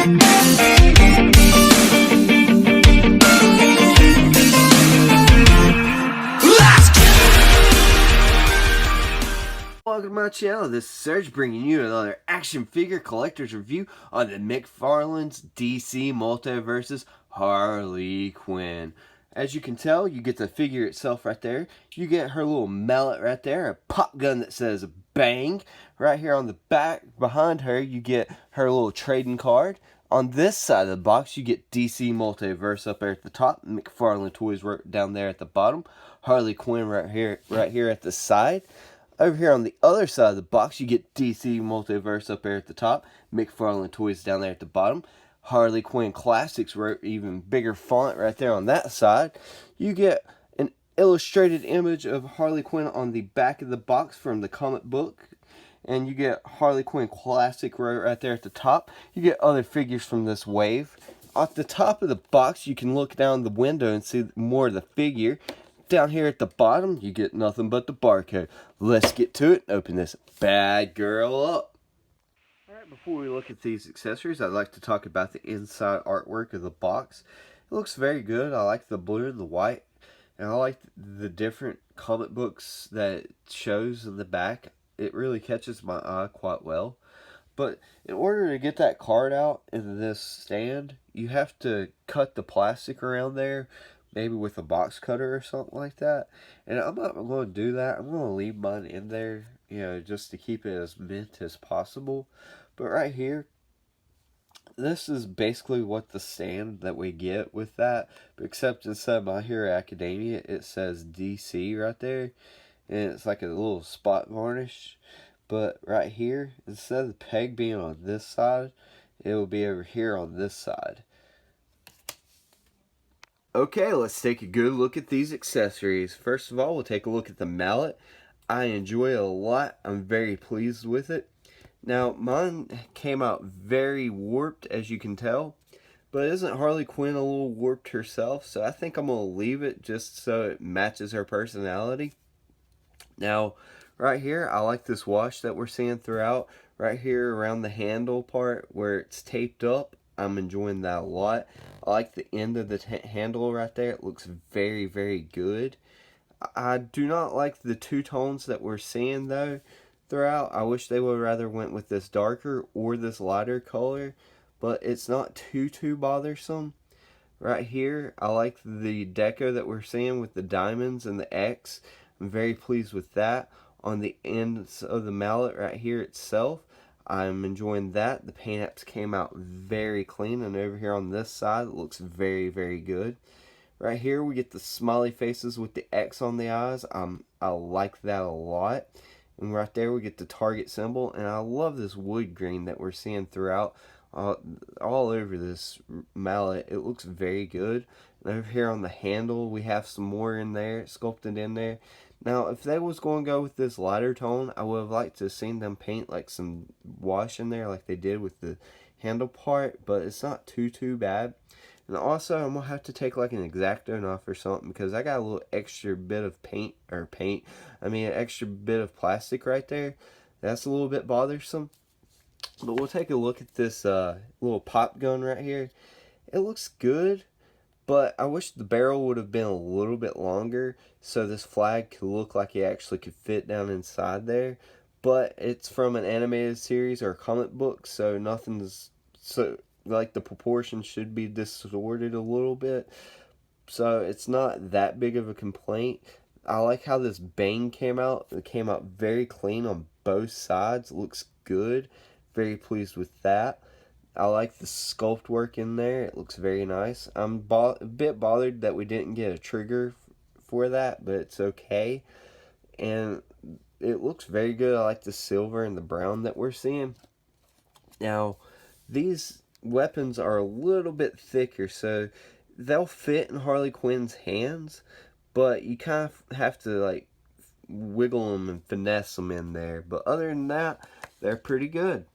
Welcome to my channel. This is Serge bringing you another action figure collector's review on the McFarlane's DC Multiverse's Harley Quinn. As you can tell, you get the figure itself right there. You get her little mallet right there, a pop gun that says bang. Right here on the back behind her, you get her little trading card. On this side of the box, you get DC Multiverse up there at the top, McFarlane Toys right down there at the bottom, Harley Quinn right here at the side. Over here on the other side of the box, you get DC Multiverse up there at the top, McFarlane Toys down there at the bottom, Harley Quinn Classics, even bigger font right there on that side. You get an illustrated image of Harley Quinn on the back of the box from the comic book, and you get Harley Quinn Classic right there at the top. You get other figures from this wave. At the top of the box, you can look down the window and see more of the figure. Down here at the bottom, you get nothing but the barcode. Let's get to it and open this bad girl up. Alright, before we look at these accessories, I'd like to talk about the inside artwork of the box. It looks very good. I like the blue, the white, and I like the different comic books that it shows in the back. It really catches my eye quite well. But in order to get that card out in this stand, you have to cut the plastic around there, maybe with a box cutter or something like that. And I'm not going to do that. I'm going to leave mine in there, you know, just to keep it as mint as possible. But right here, this is basically what the stand that we get with that. Except instead of My Hero Academia, it says DC right there. And it's like a little spot varnish. But right here, instead of the peg being on this side, it will be over here on this side. Okay, let's take a good look at these accessories. First of all, we'll take a look at the mallet. I enjoy it a lot. I'm very pleased with it. Now, mine came out very warped, as you can tell. But isn't Harley Quinn a little warped herself? So I think I'm going to leave it just so it matches her personality. Now, right here, I like this wash that we're seeing throughout. Right here around the handle part where it's taped up. I'm enjoying that a lot. I like the end of the handle right there. It looks very, very good. I do not like the two tones that we're seeing though throughout. I wish they would rather went with this darker or this lighter color, but it's not too bothersome. Right here, I like the deco that we're seeing with the diamonds and the X. I'm very pleased with that. On the ends of the mallet right here itself, I'm enjoying that. The paint apps came out very clean, and over here on this side, it looks very, very good. Right here, we get the smiley faces with the X on the eyes. I like that a lot. And right there, we get the target symbol, and I love this wood green that we're seeing throughout all over this mallet. It looks very good. And over here on the handle, we have some more in there, sculpted in there. Now, if they was going to go with this lighter tone, I would have liked to have seen them paint like some wash in there like they did with the handle part, but it's not too bad. And also, I'm going to have to take like an X-Acto knife or something because I got a little extra bit of an extra bit of plastic right there. That's a little bit bothersome. But we'll take a look at this little pop gun right here. It looks good. But I wish the barrel would have been a little bit longer so this flag could look like it actually could fit down inside there. But it's from an animated series or a comic book, so nothing's so like the proportions should be distorted a little bit. So it's not that big of a complaint. I like how this bang came out. It came out very clean on both sides. It looks good. Very pleased with that. I like the sculpt work in there. It looks very nice. I'm a bit bothered that we didn't get a trigger for that, but it's okay. And it looks very good. I like the silver and the brown that we're seeing. Now, these weapons are a little bit thicker, so they'll fit in Harley Quinn's hands, but you kind of have to like wiggle them and finesse them in there. But other than that, they're pretty good.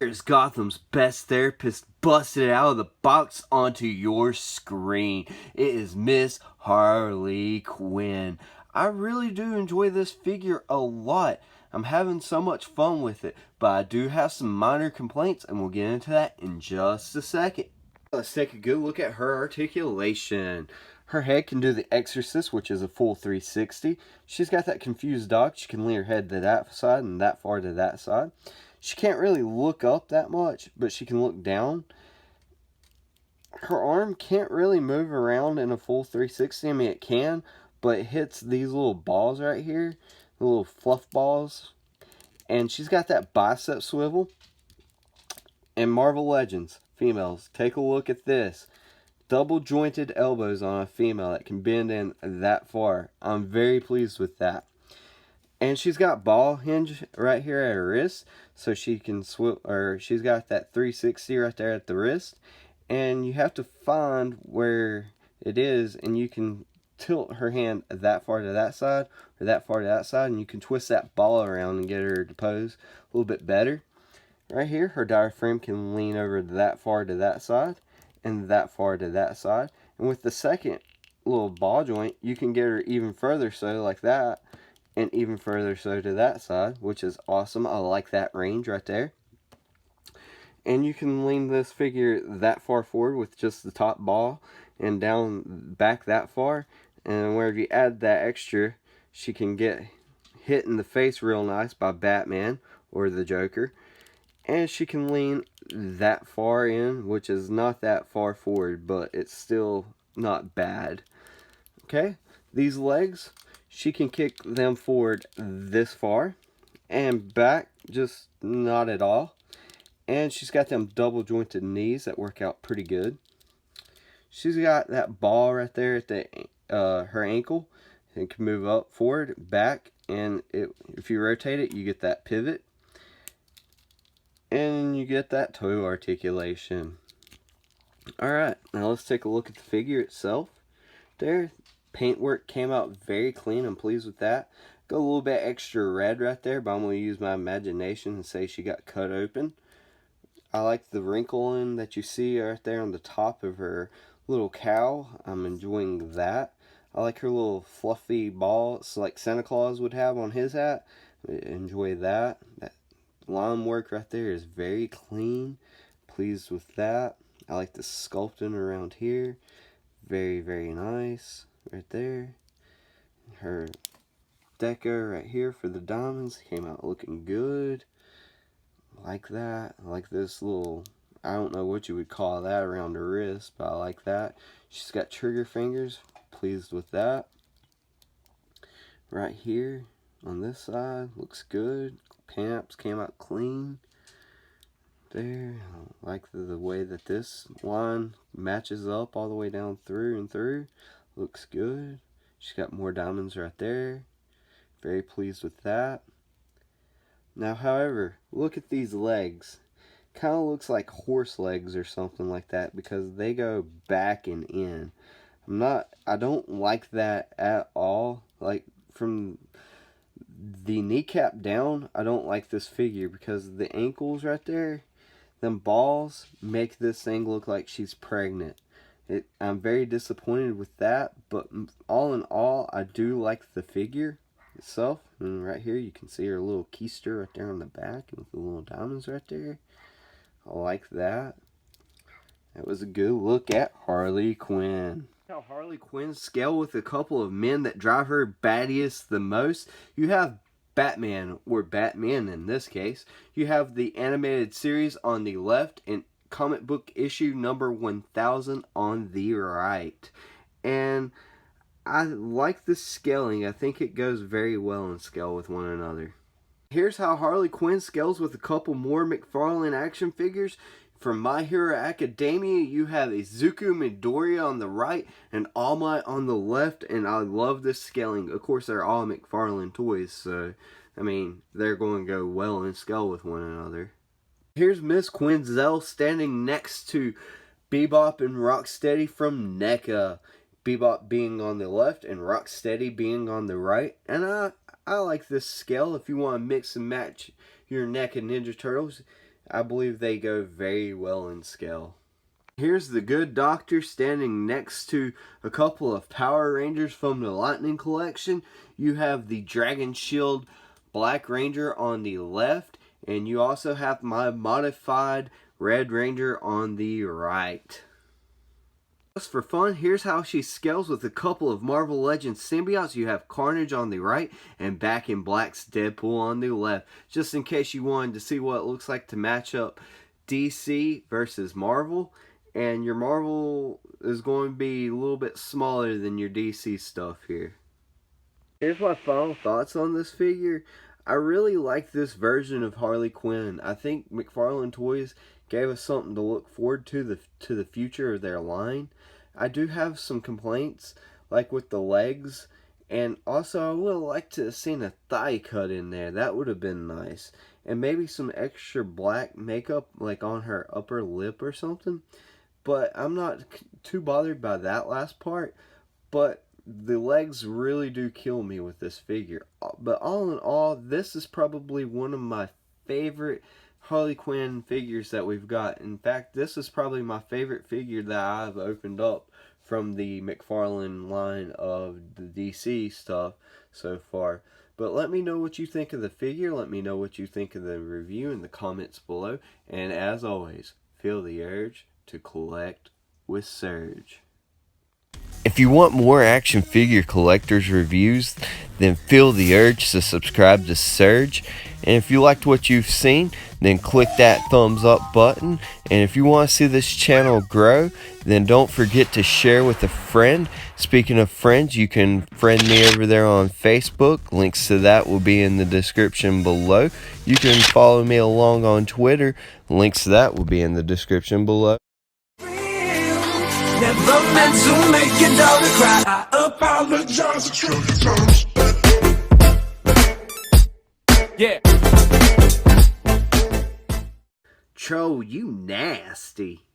Here's Gotham's best therapist busted out of the box onto your screen. It is Miss Harley Quinn. I really do enjoy this figure a lot. I'm having so much fun with it, but I do have some minor complaints, and we'll get into that in just a second. Let's take a good look at her articulation. Her head can do the Exorcist, which is a full 360. She's got that confused dog. She can lean her head to that side and that far to that side. She can't really look up that much, but she can look down. Her arm can't really move around in a full 360. I mean, it can, but it hits these little balls right here, the little fluff balls. And she's got that bicep swivel. And Marvel Legends, females, take a look at this. Double jointed elbows on a female that can bend in that far. I'm very pleased with that. And she's got ball hinge right here at her wrist, so she can she's got that 360 right there at the wrist. And you have to find where it is, and you can tilt her hand that far to that side or that far to that side, and you can twist that ball around and get her to pose a little bit better. Right here, her diaphragm can lean over that far to that side and that far to that side. And with the second little ball joint, you can get her even further so like that, and even further so to that side, which is awesome. I like that range right there. And you can lean this figure that far forward with just the top ball and down back that far. And wherever you add that extra, she can get hit in the face real nice by Batman or the Joker. And she can lean that far in, which is not that far forward, but it's still not bad. Okay, these legs, she can kick them forward this far and back, just not at all. And she's got them double jointed knees that work out pretty good. She's got that ball right there at her ankle. It can move up, forward, back, and if you rotate it, you get that pivot. And you get that toe articulation. Alright, now let's take a look at the figure itself. There, paintwork came out very clean. I'm pleased with that. Got a little bit extra red right there, but I'm going to use my imagination and say she got cut open. I like the wrinkling that you see right there on the top of her little cowl. I'm enjoying that. I like her little fluffy ball. It's like Santa Claus would have on his hat. Enjoy that. That line work right there is very clean. Pleased with that. I like the sculpting around here. Very, very nice. Right there. Her deco right here for the diamonds came out looking good. Like that. I like this little, I don't know what you would call that around her wrist, but I like that. She's got trigger fingers. Pleased with that. Right here on this side looks good. Pamps came out clean. There. I like the way that this line matches up all the way down through and through. Looks good. She's got more diamonds right there. Very pleased with that. Now, however, look at these legs. Kind of looks like horse legs or something like that because they go back and in. I don't like that at all. Like, from the kneecap down, I don't like this figure because the ankles right there, them balls, make this thing look like she's pregnant. I'm very disappointed with that, but all in all, I do like the figure itself. And right here, you can see her little keister right there on the back with the little diamonds right there. I like that. That was a good look at Harley Quinn. How Harley Quinn scale with a couple of men that drive her battiest the most. You have Batman, or Batman in this case. You have the animated series on the left and comic book issue number 1000 on the right. And I like the scaling. I think it goes very well in scale with one another. Here's how Harley Quinn scales with a couple more McFarlane action figures. From My Hero Academia, you have Izuku Midoriya on the right and All Might on the left, and I love this scaling. Of course, they're all McFarlane toys, so, I mean, they're going to go well in scale with one another. Here's Miss Quinzel standing next to Bebop and Rocksteady from NECA. Bebop being on the left and Rocksteady being on the right. And I like this scale. If you want to mix and match your NECA Ninja Turtles, I believe they go very well in scale. Here's the Good Doctor standing next to a couple of Power Rangers from the Lightning Collection. You have the Dragon Shield Black Ranger on the left, and you also have my modified Red Ranger on the right. Just for fun, here's how she scales with a couple of Marvel Legends symbiotes. You have Carnage on the right and Back in Black's Deadpool on the left. Just in case you wanted to see what it looks like to match up DC versus Marvel. And your Marvel is going to be a little bit smaller than your DC stuff here. Here's my final thoughts on this figure. I really like this version of Harley Quinn. I think McFarlane Toys gave us something to look forward to the future of their line. I do have some complaints, like with the legs, and also I would have liked to have seen a thigh cut in there. That would have been nice. And maybe some extra black makeup, like on her upper lip or something. But I'm not too bothered by that last part. But the legs really do kill me with this figure. But all in all, this is probably one of my favorite Harley Quinn figures that we've got. In fact, this is probably my favorite figure that I've opened up from the McFarlane line of the DC stuff so far. But let me know what you think of the figure. Let me know what you think of the review in the comments below. And as always, feel the urge to collect with Surge. If you want more action figure collectors reviews, then feel the urge to subscribe to Surge. And if you liked what you've seen, then click that thumbs up button. And if you want to see this channel grow, then don't forget to share with a friend. Speaking of friends, you can friend me over there on Facebook. Links to that will be in the description below. You can follow me along on Twitter. Links to that will be in the description below. Never meant to make your daughter cry. I apologize a trillion times. Yeah. Tro, you nasty.